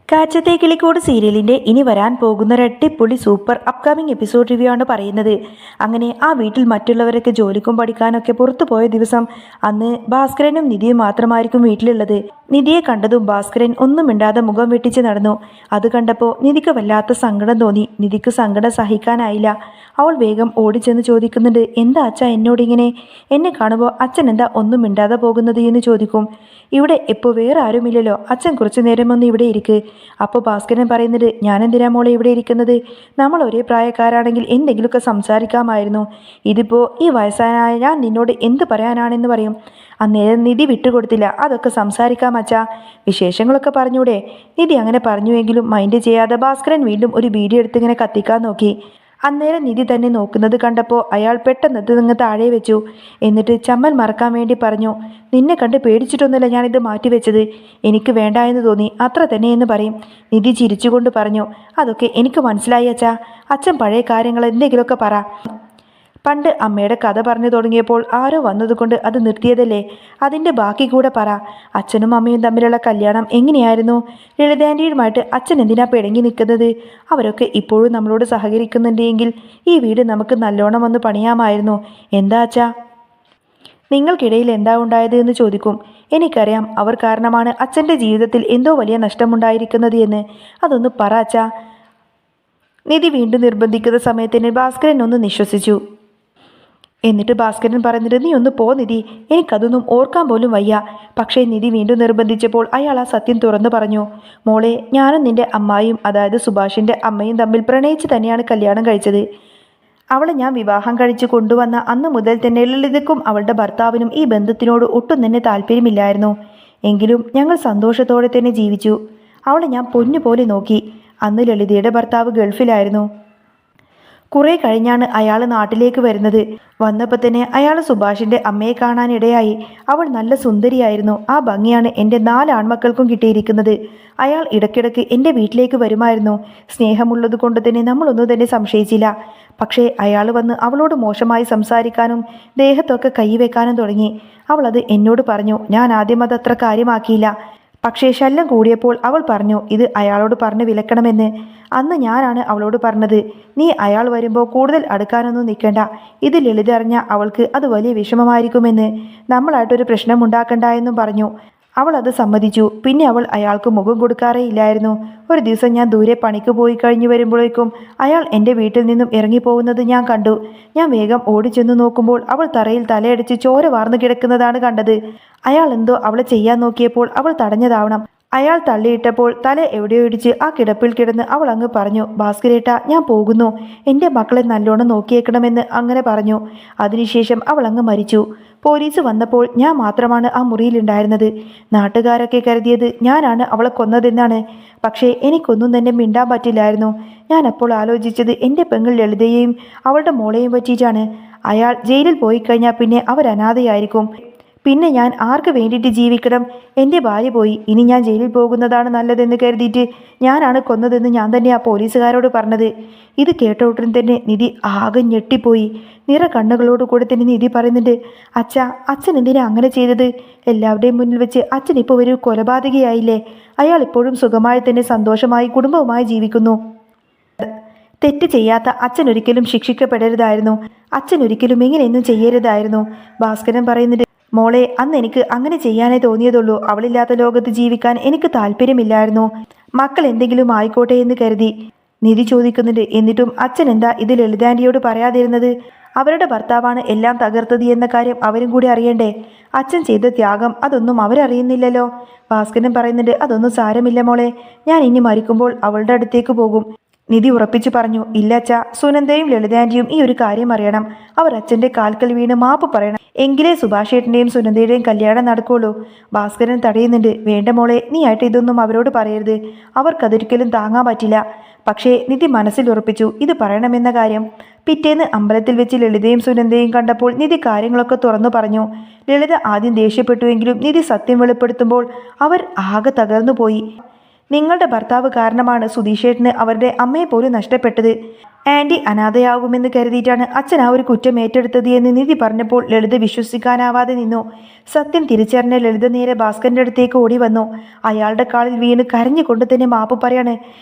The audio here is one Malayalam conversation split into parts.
കാച്ചത്തെ കിളിക്കൂട് സീരിയലിന്റെ ഇനി വരാൻ പോകുന്ന ഒരു അടിപൊളി സൂപ്പർ അപ്കമിങ് എപ്പിസോഡ് റിവ്യൂ ആണ് പറയുന്നത്. അങ്ങനെ ആ വീട്ടിൽ മറ്റുള്ളവരൊക്കെ ജോലിക്കും പഠിക്കാനൊക്കെ പുറത്തു പോയ ദിവസം അന്ന് ഭാസ്കരനും നിധിയും മാത്രമായിരിക്കും വീട്ടിലുള്ളത്. നിധിയെ കണ്ടതും ഭാസ്കരൻ ഒന്നും മിണ്ടാതെ മുഖം വെട്ടിച്ച് നടന്നു. അത് കണ്ടപ്പോൾ നിധിക്ക് വല്ലാത്ത സങ്കടം തോന്നി. നിധിക്ക് സങ്കടം സഹിക്കാനായില്ല. അവൾ വേഗം ഓടിച്ചെന്ന് ചോദിക്കുന്നുണ്ട്, എന്താ അച്ഛാ എന്നോടിങ്ങനെ? എന്നെ കാണുമ്പോൾ അച്ഛൻ എന്താ ഒന്നും മിണ്ടാതെ പോകുന്നത് എന്ന് ചോദിക്കും. ഇവിടെ ഇപ്പോൾ വേറെ ആരുമില്ലല്ലോ, അച്ഛൻ കുറച്ചു നേരം ഒന്ന് ഇവിടെ ഇരിക്ക്. അപ്പോൾ ഭാസ്കരൻ പറയുന്നത്, ഞാനെന്തിനാ മോളെ ഇവിടെ ഇരിക്കുന്നത്? നമ്മൾ ഒരേ പ്രായക്കാരാണെങ്കിൽ എന്തെങ്കിലുമൊക്കെ സംസാരിക്കാമായിരുന്നു. ഇതിപ്പോൾ ഈ വയസ്സായ ഞാൻ നിന്നോട് എന്ത് പറയാനാണെന്ന് പറയും. അന്നേരം നിധി വിട്ടുകൊടുത്തില്ല. അതൊക്കെ സംസാരിക്കാം അച്ഛാ, വിശേഷങ്ങളൊക്കെ പറഞ്ഞൂടെ? നിധി അങ്ങനെ പറഞ്ഞുവെങ്കിലും മൈൻഡ് ചെയ്യാതെ ഭാസ്കരൻ വീണ്ടും ഒരു ബീഡി എടുത്തിങ്ങനെ കത്തിക്കാൻ നോക്കി. അന്നേരം നിധി തന്നെ നോക്കുന്നത് കണ്ടപ്പോൾ അയാൾ പെട്ടെന്നത് നിങ്ങൾ താഴെ വെച്ചു. എന്നിട്ട് ചമ്മൽ മറക്കാൻ വേണ്ടി പറഞ്ഞു, നിന്നെ കണ്ട് പേടിച്ചിട്ടൊന്നുമല്ല ഞാനിത് മാറ്റിവെച്ചത്, എനിക്ക് വേണ്ട എന്ന് തോന്നി, അത്ര തന്നെ എന്ന് പറയും. നിധി ചിരിച്ചുകൊണ്ട് പറഞ്ഞു, അതൊക്കെ എനിക്ക് മനസ്സിലായി അച്ഛാ. അച്ഛൻ പഴയ കാര്യങ്ങൾ എന്തെങ്കിലുമൊക്കെ പറ. പണ്ട് അമ്മയുടെ കഥ പറഞ്ഞു തുടങ്ങിയപ്പോൾ ആരോ വന്നതുകൊണ്ട് അത് നിർത്തിയതല്ലേ, അതിൻ്റെ ബാക്കി കൂടെ പറ. അച്ഛനും അമ്മയും തമ്മിലുള്ള കല്യാണം എങ്ങനെയായിരുന്നു? ലളിതാൻ്റിയുമായിട്ട് അച്ഛൻ എന്തിനാ പിണങ്ങി നിൽക്കുന്നത്? അവരൊക്കെ ഇപ്പോഴും നമ്മളോട് സഹകരിക്കുന്നുണ്ടെങ്കിൽ ഈ വീട് നമുക്ക് നല്ലോണം ഒന്ന് പണിയാമായിരുന്നു. എന്താ അച്ഛാ നിങ്ങൾക്കിടയിൽ എന്താ ഉണ്ടായത് എന്ന് ചോദിക്കും. എനിക്കറിയാം, അവർ കാരണമാണ് അച്ഛൻ്റെ ജീവിതത്തിൽ എന്തോ വലിയ നഷ്ടമുണ്ടായിരിക്കുന്നത് എന്ന്. അതൊന്ന് പറ അച്ഛാ. നിധി വീണ്ടും നിർബന്ധിക്കുന്ന സമയത്തിന് ഭാസ്കരൻ ഒന്ന് നിശ്വസിച്ചു. എന്നിട്ട് ഭാസ്കരൻ പറഞ്ഞിട്ട്, നീ ഒന്ന് പോ നിധി, എനിക്കതൊന്നും ഓർക്കാൻ പോലും വയ്യ. പക്ഷേ നിധി വീണ്ടും നിർബന്ധിച്ചപ്പോൾ അയാൾ ആ സത്യം തുറന്നു പറഞ്ഞു. മോളെ, ഞാനും നിന്റെ അമ്മായിയും, അതായത് സുഭാഷിൻ്റെ അമ്മയും തമ്മിൽ പ്രണയിച്ച് തന്നെയാണ് കല്യാണം കഴിച്ചത്. അവളെ ഞാൻ വിവാഹം കഴിച്ച് കൊണ്ടുവന്ന അന്ന് മുതൽ തന്നെ ലളിതയ്ക്കും അവളുടെ ഭർത്താവിനും ഈ ബന്ധത്തിനോട് ഒട്ടും തന്നെ താല്പര്യമില്ലായിരുന്നു. എങ്കിലും ഞങ്ങൾ സന്തോഷത്തോടെ തന്നെ ജീവിച്ചു. അവളെ ഞാൻ പൊന്നുപോലെ നോക്കി. അന്ന് ലളിതയുടെ ഭർത്താവ് ഗൾഫിലായിരുന്നു. കുറെ കഴിഞ്ഞാണ് അയാൾ നാട്ടിലേക്ക് വരുന്നത്. വന്നപ്പോൾ തന്നെ അയാൾ സുഭാഷിൻ്റെ അമ്മയെ കാണാനിടയായി. അവൾ നല്ല സുന്ദരിയായിരുന്നു. ആ ഭംഗിയാണ് എൻ്റെ 4 ആൺമക്കൾക്കും കിട്ടിയിരിക്കുന്നത്. അയാൾ ഇടയ്ക്കിടയ്ക്ക് എൻ്റെ വീട്ടിലേക്ക് വരുമായിരുന്നു. സ്നേഹമുള്ളത് കൊണ്ട് തന്നെ നമ്മളൊന്നും തന്നെ സംശയിച്ചില്ല. പക്ഷേ അയാൾ വന്ന് അവളോട് മോശമായി സംസാരിക്കാനും ദേഹത്തൊക്കെ കൈവെക്കാനും തുടങ്ങി. അവളത് എന്നോട് പറഞ്ഞു. ഞാൻ ആദ്യം അതത്ര കാര്യമാക്കിയില്ല. പക്ഷേ ശല്യം കൂടിയപ്പോൾ അവൾ പറഞ്ഞു ഇത് അയാളോട് പറഞ്ഞ് വിലക്കണമെന്ന്. അന്ന് ഞാനാണ് അവളോട് പറഞ്ഞത്, നീ അയാൾ വരുമ്പോൾ കൂടുതൽ അടുക്കാനൊന്നും നിൽക്കണ്ട, ഇത് ലളിത അറിഞ്ഞ അവൾക്ക് അത് വലിയ വിഷമമായിരിക്കുമെന്ന്, നമ്മളായിട്ടൊരു പ്രശ്നം ഉണ്ടാക്കണ്ട എന്നും പറഞ്ഞു. അവൾ അത് സമ്മതിച്ചു. പിന്നെ അവൾ അയാൾക്ക് മുഖം കൊടുക്കാറേ ഇല്ലായിരുന്നു. ഒരു ദിവസം ഞാൻ ദൂരെ പണിക്ക് പോയി കഴിഞ്ഞു വരുമ്പോഴേക്കും അയാൾ എൻ്റെ വീട്ടിൽ നിന്നും ഇറങ്ങിപ്പോകുന്നത് ഞാൻ കണ്ടു. ഞാൻ വേഗം ഓടിച്ചെന്ന് നോക്കുമ്പോൾ അവൾ തറയിൽ തലയടിച്ച് ചോര വാർന്നു കിടക്കുന്നതാണ് കണ്ടത്. അയാൾ എന്തോ അവളെ ചെയ്യാൻ നോക്കിയപ്പോൾ അവൾ തടഞ്ഞതാവണം. അയാൾ തള്ളിയിട്ടപ്പോൾ തല എവിടെയോ ഇടിച്ച് ആ കിടപ്പിൽ കിടന്ന് അവൾ അങ്ങ് പറഞ്ഞു, ഭാസ്കരേട്ട ഞാൻ പോകുന്നു, എൻ്റെ മക്കളെ നല്ലോണം നോക്കിയേക്കണമെന്ന് അങ്ങനെ പറഞ്ഞു. അതിനുശേഷം അവൾ അങ്ങ് മരിച്ചു. പോലീസ് വന്നപ്പോൾ ഞാൻ മാത്രമാണ് ആ മുറിയിലുണ്ടായിരുന്നത്. നാട്ടുകാരൊക്കെ കരുതിയത് ഞാനാണ് അവളെ കൊന്നതെന്നാണ്. പക്ഷേ എനിക്കൊന്നും തന്നെ മിണ്ടാൻ പറ്റില്ലായിരുന്നു. ഞാൻ അപ്പോൾ ആലോചിച്ചത് എൻ്റെ പെങ്ങൾ ലളിതയെയും അവളുടെ മോളെയും പറ്റിയിട്ടാണ്. അയാൾ ജയിലിൽ പോയി കഴിഞ്ഞാൽ പിന്നെ അവരനാഥയായിരിക്കും. പിന്നെ ഞാൻ ആർക്ക് വേണ്ടിയിട്ട് ജീവിക്കണം? എൻ്റെ ഭാര്യ പോയി, ഇനി ഞാൻ ജയിലിൽ പോകുന്നതാണ് നല്ലതെന്ന് കരുതിയിട്ട് ഞാനാണ് കൊന്നതെന്ന് ഞാൻ തന്നെ ആ പോലീസുകാരോട് പറഞ്ഞത്. ഇത് കേട്ട ഉടൻ തന്നെ നിധി ആകെ ഞെട്ടിപ്പോയി. നിറ കണ്ണുകളോട് കൂടെ തന്നെ നിധി പറയുന്നുണ്ട്, അച്ഛൻ എന്തിനാ അങ്ങനെ ചെയ്തത്? എല്ലാവരുടെയും മുന്നിൽ വെച്ച് അച്ഛൻ ഇപ്പോൾ ഒരു കൊലപാതകയായില്ലേ? അയാൾ ഇപ്പോഴും സുഖമായി തന്നെ സന്തോഷമായി കുടുംബവുമായി ജീവിക്കുന്നു. തെറ്റ് ചെയ്യാത്ത അച്ഛൻ ഒരിക്കലും ശിക്ഷിക്കപ്പെടരുതായിരുന്നു. അച്ഛൻ ഒരിക്കലും ഇങ്ങനെയൊന്നും ചെയ്യരുതായിരുന്നു. ഭാസ്കരൻ പറയുന്നുണ്ട്, മോളെ, അന്ന് എനിക്ക് അങ്ങനെ ചെയ്യാനേ തോന്നിയതുള്ളൂ. അവളില്ലാത്ത ലോകത്ത് ജീവിക്കാൻ എനിക്ക് താല്പര്യമില്ലായിരുന്നു. മക്കൾ എന്തെങ്കിലും ആയിക്കോട്ടെ എന്ന് കരുതി. നിധി ചോദിക്കുന്നുണ്ട്, എന്നിട്ടും അച്ഛൻ എന്താ ഇത് ലളിതാൻ്റിയോട് പറയാതിരുന്നത്? അവരുടെ ഭർത്താവാണ് എല്ലാം തകർത്തത് എന്ന കാര്യം അവരും കൂടി അറിയണ്ടേ? അച്ഛൻ ചെയ്ത ത്യാഗം അതൊന്നും അവരറിയുന്നില്ലല്ലോ. ഭാസ്കരൻ പറയുന്നുണ്ട്, അതൊന്നും സാരമില്ല മോളെ, ഞാൻ ഇനി മരിക്കുമ്പോൾ അവളുടെ അടുത്തേക്ക് പോകും. നിധി ഉറപ്പിച്ചു പറഞ്ഞു, ഇല്ല അച്ഛാ, സുനന്ദയും ലളിതാൻ്റിയും ഈ ഒരു കാര്യം അറിയണം. അവർ അച്ഛൻ്റെ കാൽക്കൽ വീണ് മാപ്പ് പറയണം. എങ്കിലേ സുഭാഷേട്ടൻ്റെയും സുനന്ദയുടെയും കല്യാണം നടക്കുള്ളൂ. ഭാസ്കരൻ തടയുന്നുണ്ട്, വേണ്ട മോളെ, നീ ആയിട്ട് ഇതൊന്നും അവരോട് പറയരുത്, അവർക്കതൊരിക്കലും താങ്ങാൻ പറ്റില്ല. പക്ഷേ നിധി മനസ്സിൽ ഉറപ്പിച്ചു ഇത് പറയണമെന്ന കാര്യം. പിറ്റേന്ന് അമ്പലത്തിൽ വെച്ച് ലളിതയും സുനന്ദയും കണ്ടപ്പോൾ നിധി കാര്യങ്ങളൊക്കെ തുറന്നു പറഞ്ഞു. ലളിത ആദ്യം ദേഷ്യപ്പെട്ടുവെങ്കിലും നിധി സത്യം വെളിപ്പെടുത്തുമ്പോൾ അവർ ആകെ തകർന്നു പോയി. നിങ്ങളുടെ ഭർത്താവ് കാരണമാണ് സുധീഷേട്ടന് അവരുടെ അമ്മയെ പോലും നഷ്ടപ്പെട്ടത്. ആൻറ്റി അനാഥയാകുമെന്ന് കരുതിയിട്ടാണ് അച്ഛൻ ആ ഒരു കുറ്റം ഏറ്റെടുത്തത് എന്ന് നിധി പറഞ്ഞപ്പോൾ ലളിത വിശ്വസിക്കാനാവാതെ നിന്നു. സത്യം തിരിച്ചറിഞ്ഞ ലളിത നേരെ ഭാസ്കരൻ്റെ അടുത്തേക്ക് ഓടി വന്നു. അയാളുടെ കാലിൽ വീണ് കരഞ്ഞുകൊണ്ട് തന്നെ മാപ്പ് പറയാണ്.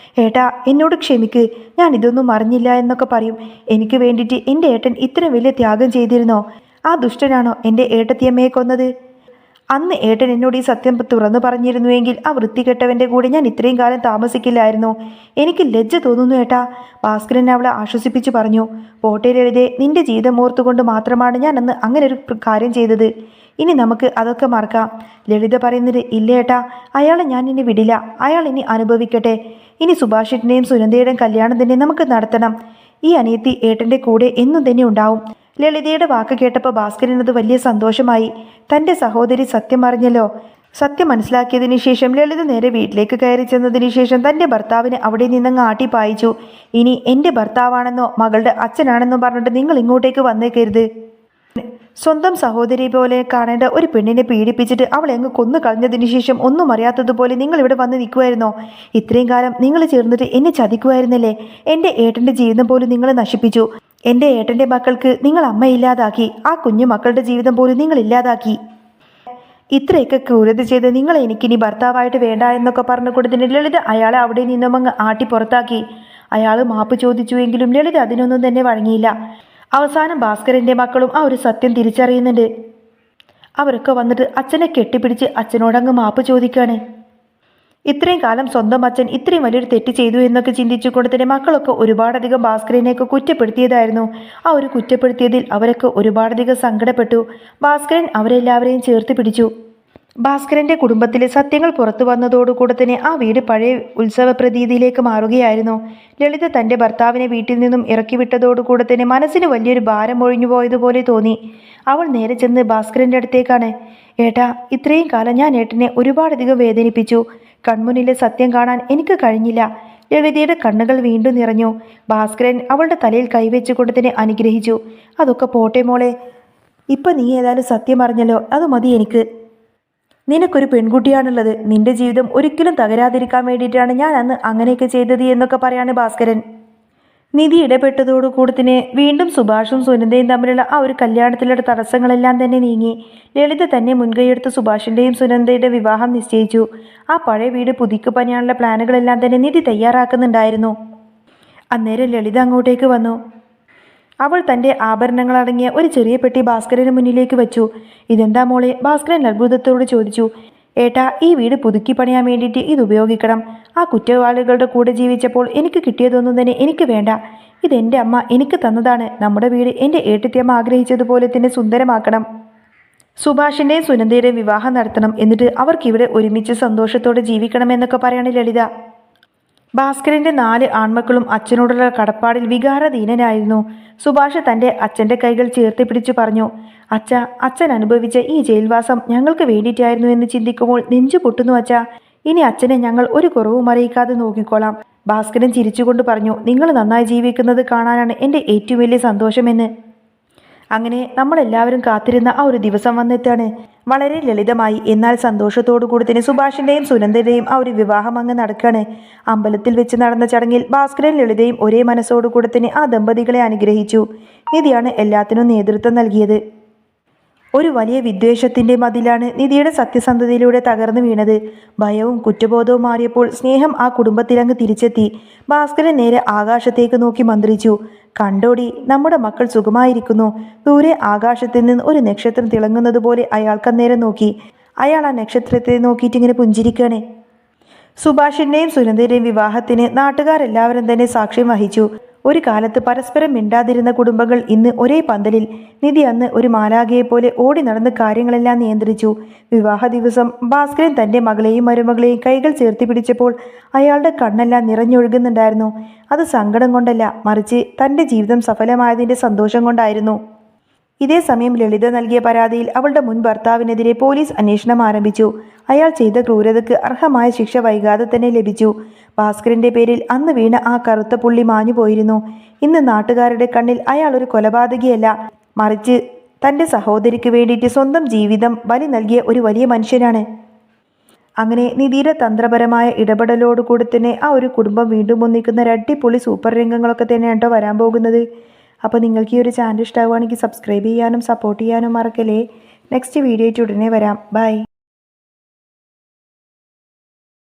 ഏട്ടാ, എന്നോട് ക്ഷമിക്ക്, ഞാൻ ഇതൊന്നും അറിഞ്ഞില്ല എന്നൊക്കെ പറയും. എനിക്ക് വേണ്ടിയിട്ട് എൻ്റെ ഏട്ടൻ ഇത്ര വലിയ ത്യാഗം ചെയ്തിരുന്നോ? ആ ദുഷ്ടനാണോ എൻ്റെ ഏട്ടത്തിയമ്മയെ കൊന്നത്? അന്ന് ഏട്ടൻ എന്നോട് ഈ സത്യം തുറന്നു പറഞ്ഞിരുന്നുവെങ്കിൽ ആ വൃത്തികെട്ടവൻ്റെ കൂടെ ഞാൻ ഇത്രയും കാലം താമസിക്കില്ലായിരുന്നു. എനിക്ക് ലജ്ജ തോന്നുന്നു ഏട്ടാ, ഭാസ്കരൻ അവളെ ആശ്വസിപ്പിച്ചു പറഞ്ഞു. പോട്ടെ ലളിതേ, നിന്റെ ജീവിതം ഓർത്തുകൊണ്ട് മാത്രമാണ് ഞാൻ അന്ന് അങ്ങനെ ഒരു കാര്യം ചെയ്തത്. ഇനി നമുക്ക് അതൊക്കെ മറക്കാം. ലളിത പറയുന്നത് ഇല്ല ഏട്ടാ, അയാളെ ഞാൻ ഇനി വിടില്ല. അയാൾ ഇനി അനുഭവിക്കട്ടെ. ഇനി സുഭാഷിൻ്റെയും സുനന്ദയുടെയും കല്യാണം തന്നെ നമുക്ക് നടത്തണം. ഈ അനിയത്തി ഏട്ടൻ്റെ കൂടെ എന്നും തന്നെ ഉണ്ടാവും. ലളിതയുടെ വാക്ക് കേട്ടപ്പോൾ ഭാസ്കരനത് വലിയ സന്തോഷമായി. തൻ്റെ സഹോദരി സത്യം അറിഞ്ഞല്ലോ. സത്യം മനസ്സിലാക്കിയതിനു ശേഷം ലളിത നേരെ വീട്ടിലേക്ക് കയറി ചെന്നതിന് ശേഷം തൻ്റെ ഭർത്താവിനെ അവിടെ നിന്നങ്ങ് ആട്ടിപ്പായിച്ചു. ഇനി എൻ്റെ ഭർത്താവാണെന്നോ മകളുടെ അച്ഛനാണെന്നോ പറഞ്ഞിട്ട് നിങ്ങൾ ഇങ്ങോട്ടേക്ക് വന്നേക്കരുത്. സ്വന്തം സഹോദരി പോലെ കാണേണ്ട ഒരു പെണ്ണിനെ പീഡിപ്പിച്ചിട്ട് അവളെ അങ്ങ് കൊന്നു കളഞ്ഞതിന് ശേഷം ഒന്നും അറിയാത്തതുപോലെ നിങ്ങൾ ഇവിടെ വന്ന് നിൽക്കുമായിരുന്നോ? ഇത്രയും കാലം നിങ്ങൾ ചേർന്നിട്ട് എന്നെ ചതിക്കുമായിരുന്നല്ലേ? എൻ്റെ ഏട്ടൻ്റെ ജീവിതം പോലും നിങ്ങൾ നശിപ്പിച്ചു. എൻ്റെ ഏട്ടൻ്റെ മക്കൾക്ക് നിങ്ങൾ അമ്മയില്ലാതാക്കി. ആ കുഞ്ഞു മക്കളുടെ ജീവിതം പോലും നിങ്ങൾ ഇല്ലാതാക്കി. ഇത്രയൊക്കെ ക്രൂരത ചെയ്ത് നിങ്ങളെ എനിക്കിനി ഭർത്താവായിട്ട് വേണ്ട എന്നൊക്കെ പറഞ്ഞു കൊടുത്തിട്ട് ലളിത അയാളെ അവിടെ നിന്നും അങ്ങ് ആട്ടി പുറത്താക്കി. അയാൾ മാപ്പ് ചോദിച്ചുവെങ്കിലും ലളിത അതിനൊന്നും തന്നെ വഴങ്ങിയില്ല. അവസാനം ഭാസ്കരൻ്റെ മക്കളും ആ ഒരു സത്യം തിരിച്ചറിയുന്നുണ്ട്. അവരൊക്കെ വന്നിട്ട് അച്ഛനെ കെട്ടിപ്പിടിച്ച് അച്ഛനോടങ്ങ് മാപ്പ് ചോദിക്കുകയാണ്. ഇത്രയും കാലം സ്വന്തം അച്ഛൻ ഇത്രയും വലിയൊരു തെറ്റ് ചെയ്തു എന്നൊക്കെ ചിന്തിച്ചുകൊണ്ട് തന്നെ മക്കളൊക്കെ ഒരുപാടധികം ഭാസ്കരനെയൊക്കെ കുറ്റപ്പെടുത്തിയതായിരുന്നു. ആ ഒരു കുറ്റപ്പെടുത്തിയതിൽ അവരൊക്കെ ഒരുപാടധികം സങ്കടപ്പെട്ടു. ഭാസ്കരൻ അവരെല്ലാവരെയും ചേർത്ത് പിടിച്ചു. ഭാസ്കരൻ്റെ കുടുംബത്തിലെ സത്യങ്ങൾ പുറത്തു വന്നതോടുകൂടെ തന്നെ ആ വീട് പഴയ ഉത്സവ പ്രതീതിയിലേക്ക് മാറുകയായിരുന്നു. ലളിത തൻ്റെ ഭർത്താവിനെ വീട്ടിൽ നിന്നും ഇറക്കി വിട്ടതോടുകൂടെ തന്നെ മനസ്സിന് വലിയൊരു ഭാരം ഒഴിഞ്ഞു പോയതുപോലെ തോന്നി. അവൾ നേരെ ചെന്ന് ഭാസ്കരൻ്റെ അടുത്തേക്കാണ്. ഏട്ടാ, ഇത്രയും കാലം ഞാൻ ഏട്ടനെ ഒരുപാടധികം വേദനിപ്പിച്ചു. കൺമുന്നിലെ സത്യം കാണാൻ എനിക്ക് കഴിഞ്ഞില്ല. ലളിതയുടെ കണ്ണുകൾ വീണ്ടും നിറഞ്ഞു. ഭാസ്കരൻ അവളുടെ തലയിൽ കൈവച്ചുകൊണ്ട് തന്നെ അനുഗ്രഹിച്ചു. അതൊക്കെ പോട്ടെ മോളെ, ഇപ്പം നീ ഏതായാലും സത്യം അറിഞ്ഞല്ലോ, അത് മതി എനിക്ക്. നിനക്കൊരു പെൺകുട്ടിയാണുള്ളത്. നിന്റെ ജീവിതം ഒരിക്കലും തകരാതിരിക്കാൻ വേണ്ടിയിട്ടാണ് ഞാൻ അന്ന് അങ്ങനെയൊക്കെ ചെയ്തത് എന്നൊക്കെ പറയാണ് ഭാസ്കരൻ. നിധി ഇടപെട്ടതോടുകൂടി തന്നെ വീണ്ടും സുഭാഷും സുനന്ദയും തമ്മിലുള്ള ആ ഒരു കല്യാണത്തിലുള്ള തടസ്സങ്ങളെല്ലാം തന്നെ നീങ്ങി. ലളിത തന്നെ മുൻകൈയെടുത്ത് സുഭാഷിൻ്റെയും സുനന്ദയുടെ വിവാഹം നിശ്ചയിച്ചു. ആ പഴയ വീട് പുതുക്കി പണിയാനുള്ള പ്ലാനുകളെല്ലാം തന്നെ നിധി തയ്യാറാക്കുന്നുണ്ടായിരുന്നു. അന്നേരം ലളിത അങ്ങോട്ടേക്ക് വന്നു. അവൾ തൻ്റെ ആഭരണങ്ങളടങ്ങിയ ഒരു ചെറിയ പെട്ടി ഭാസ്കരന് മുന്നിലേക്ക് വെച്ചു. ഇതെന്താ മോളെ? ഭാസ്കരൻ അത്ഭുതത്തോട് ചോദിച്ചു. ഏട്ടാ, ഈ വീട് പുതുക്കി പണിയാൻ വേണ്ടിയിട്ട് ഇത് ഉപയോഗിക്കണം. ആ കുറ്റവാളികളുടെ കൂടെ ജീവിച്ചപ്പോൾ എനിക്ക് കിട്ടിയതൊന്നും തന്നെ എനിക്ക് വേണ്ട. ഇതെൻ്റെ അമ്മ എനിക്ക് തന്നതാണ്. നമ്മുടെ വീട് എൻ്റെ ഏട്ടത്തിയമ്മ ആഗ്രഹിച്ചതുപോലെ തന്നെ സുന്ദരമാക്കണം. സുഭാഷിൻ്റെയും സുനന്ദയുടെയും വിവാഹം നടത്തണം. എന്നിട്ട് അവർക്കിവിടെ ഒരുമിച്ച് സന്തോഷത്തോടെ ജീവിക്കണമെന്നൊക്കെ പറയാണ് ലളിത. ഭാസ്കരൻ്റെ 4 ആൺമക്കളും അച്ഛനോടുള്ള കടപ്പാടിൽ വികാരധീനനായിരുന്നു. സുഭാഷ് തൻ്റെ അച്ഛൻ്റെ കൈകൾ ചേർത്ത് പിടിച്ചു പറഞ്ഞു. അച്ഛൻ അനുഭവിച്ച ഈ ജയിൽവാസം ഞങ്ങൾക്ക് വേണ്ടിയിട്ടായിരുന്നു എന്ന് ചിന്തിക്കുമ്പോൾ നെഞ്ചു പൊട്ടുന്നു അച്ഛാ. ഇനി അച്ഛനെ ഞങ്ങൾ ഒരു കുറവും അറിയിക്കാതെ നോക്കിക്കോളാം. ഭാസ്കരൻ ചിരിച്ചുകൊണ്ട് പറഞ്ഞു. നിങ്ങൾ നന്നായി ജീവിക്കുന്നത് കാണാനാണ് എൻ്റെ ഏറ്റവും വലിയ സന്തോഷമെന്ന്. അങ്ങനെ നമ്മളെല്ലാവരും കാത്തിരുന്ന ആ ഒരു ദിവസം വന്നെത്താണ്. വളരെ ലളിതമായി എന്നാൽ സന്തോഷത്തോടു കൂടി തന്നെ സുഭാഷിൻ്റെയും സുനന്ദയുടെയും ആ ഒരു വിവാഹം അങ്ങ് നടക്കുകയാണ്. അമ്പലത്തിൽ വെച്ച് നടന്ന ചടങ്ങിൽ ഭാസ്കരൻ ലളിതയും ഒരേ മനസ്സോടുകൂടി തന്നെ ആ ദമ്പതികളെ അനുഗ്രഹിച്ചു. നിധിയാണ് എല്ലാത്തിനും നേതൃത്വം നൽകിയത്. ഒരു വലിയ വിദ്വേഷത്തിൻ്റെ മതിലാണ് നിധിയുടെ സത്യസന്ധതയിലൂടെ തകർന്നു വീണത്. ഭയവും കുറ്റബോധവും മാറിയപ്പോൾ സ്നേഹം ആ കുടുംബത്തിലങ്ങ് തിരിച്ചെത്തി. ഭാസ്കരൻ നേരെ ആകാശത്തേക്ക് നോക്കി മന്ത്രിച്ചു. കണ്ടോടി, നമ്മുടെ മക്കൾ സുഖമായിരിക്കുന്നു. ദൂരെ ആകാശത്തിൽ നിന്ന് ഒരു നക്ഷത്രം തിളങ്ങുന്നത് പോലെ അയാൾക്കന്നേരം നോക്കി. അയാൾ ആ നക്ഷത്രത്തെ നോക്കിയിട്ടിങ്ങനെ പുഞ്ചിരിക്കണേ. സുഭാഷിൻ്റെയും സുനന്ദയുടെയും വിവാഹത്തിന് നാട്ടുകാരെല്ലാവരും തന്നെ സാക്ഷ്യം വഹിച്ചു. ഒരു കാലത്ത് പരസ്പരം മിണ്ടാതിരുന്ന കുടുംബങ്ങൾ ഇന്ന് ഒരേ പന്തലിൽ. നിധി അന്ന് ഒരു മാലാഖയെപ്പോലെ ഓടി നടന്ന് കാര്യങ്ങളെല്ലാം നിയന്ത്രിച്ചു. വിവാഹ ദിവസം ഭാസ്കരൻ തൻ്റെ മകളെയും മരുമകളെയും കൈകൾ ചേർത്തി പിടിച്ചപ്പോൾ അയാളുടെ കണ്ണെല്ലാം നിറഞ്ഞൊഴുകുന്നുണ്ടായിരുന്നു. അത് സങ്കടം കൊണ്ടല്ല, മറിച്ച് തൻ്റെ ജീവിതം സഫലമായതിൻ്റെ സന്തോഷം കൊണ്ടായിരുന്നു. ഇതേ സമയം ലളിത നൽകിയ പരാതിയിൽ അവളുടെ മുൻ ഭർത്താവിനെതിരെ പോലീസ് അന്വേഷണം ആരംഭിച്ചു. അയാൾ ചെയ്ത ക്രൂരതയ്ക്ക് അർഹമായ ശിക്ഷ വൈകാതെ തന്നെ ലഭിച്ചു. ഭാസ്കരൻ്റെ പേരിൽ അന്ന് വീണ ആ കറുത്ത പുള്ളി മാഞ്ഞു പോയിരുന്നു. ഇന്ന് നാട്ടുകാരുടെ കണ്ണിൽ അയാൾ ഒരു കൊലപാതകിയല്ല, മറിച്ച് തൻ്റെ സഹോദരിക്ക് വേണ്ടിയിട്ട് സ്വന്തം ജീവിതം ബലി നൽകിയ ഒരു വലിയ മനുഷ്യനാണ്. അങ്ങനെ നിധിയുടെ തന്ത്രപരമായ ഇടപെടലോടുകൂടി തന്നെ ആ ഒരു കുടുംബം വീണ്ടും ഒന്നിക്കുന്ന ഒരു അടിപൊളി സൂപ്പർ രംഗങ്ങളൊക്കെ തന്നെയാണ് കേട്ടോ വരാൻ പോകുന്നത്. അപ്പോൾ നിങ്ങൾക്ക് ഈ ഒരു ചാനൽ ഇഷ്ടമാവുകയാണെങ്കിൽ സബ്സ്ക്രൈബ് ചെയ്യാനും സപ്പോർട്ട് ചെയ്യാനും മറക്കല്ലേ. നെക്സ്റ്റ് വീഡിയോ ആയിട്ട് ഉടനെ വരാം. ബൈ.